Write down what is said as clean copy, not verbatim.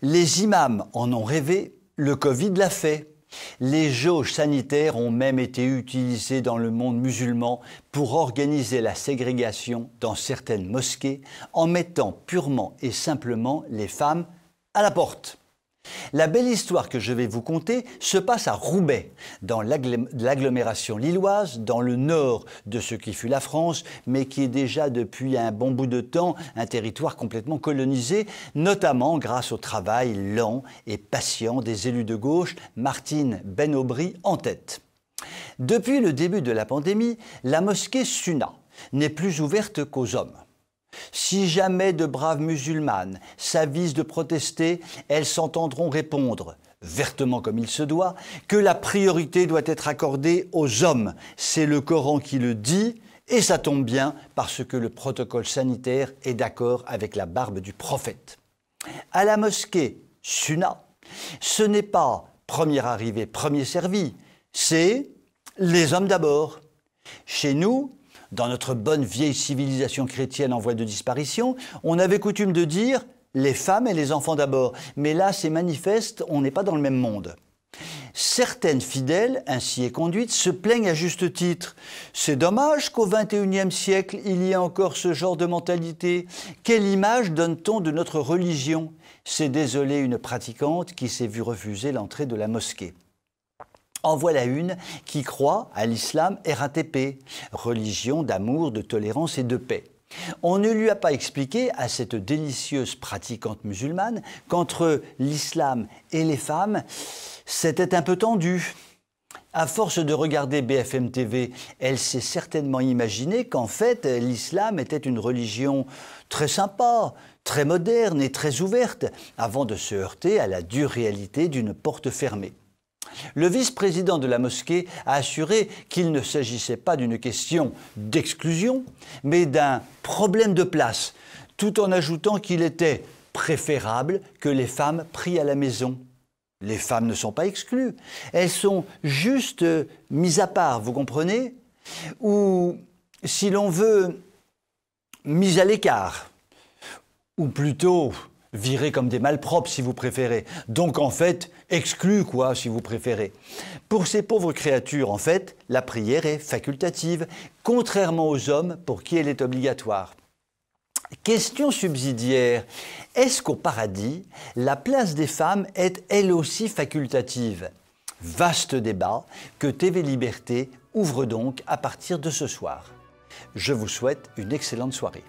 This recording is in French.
Les imams en ont rêvé, le Covid l'a fait. Les jauges sanitaires ont même été utilisées dans le monde musulman pour organiser la ségrégation dans certaines mosquées en mettant purement et simplement les femmes à la porte. La belle histoire que je vais vous conter se passe à Roubaix, dans l'agglomération lilloise, dans le nord de ce qui fut la France, mais qui est déjà depuis un bon bout de temps un territoire complètement colonisé, notamment grâce au travail lent et patient des élus de gauche, Martine Ben Aubry en tête. Depuis le début de la pandémie, la mosquée Sunna n'est plus ouverte qu'aux hommes. Si jamais de braves musulmanes s'avisent de protester, elles s'entendront répondre, vertement comme il se doit, que la priorité doit être accordée aux hommes. C'est le Coran qui le dit, et ça tombe bien parce que le protocole sanitaire est d'accord avec la barbe du prophète. À la mosquée Sunna, ce n'est pas premier arrivé, premier servi, c'est les hommes d'abord. Chez nous, dans notre bonne vieille civilisation chrétienne en voie de disparition, on avait coutume de dire « les femmes et les enfants d'abord ». Mais là, c'est manifeste, on n'est pas dans le même monde. Certaines fidèles, ainsi conduites, se plaignent à juste titre. C'est dommage qu'au XXIe siècle, il y ait encore ce genre de mentalité. Quelle image donne-t-on de notre religion ? C'est désolé une pratiquante qui s'est vue refuser l'entrée de la mosquée. En voilà une qui croit à l'islam RATP, religion d'amour, de tolérance et de paix. On ne lui a pas expliqué à cette délicieuse pratiquante musulmane qu'entre l'islam et les femmes, c'était un peu tendu. À force de regarder BFM TV, elle s'est certainement imaginé qu'en fait, l'islam était une religion très sympa, très moderne et très ouverte, avant de se heurter à la dure réalité d'une porte fermée. Le vice-président de la mosquée a assuré qu'il ne s'agissait pas d'une question d'exclusion, mais d'un problème de place, tout en ajoutant qu'il était préférable que les femmes prient à la maison. Les femmes ne sont pas exclues, elles sont juste mises à part, vous comprenez? Ou, si l'on veut, mises à l'écart, ou plutôt virées comme des malpropres si vous préférez. Donc en fait, exclues quoi si vous préférez. Pour ces pauvres créatures, en fait, la prière est facultative, contrairement aux hommes pour qui elle est obligatoire. Question subsidiaire, est-ce qu'au paradis, la place des femmes est elle aussi facultative? Vaste débat que TV Liberté ouvre donc à partir de ce soir. Je vous souhaite une excellente soirée.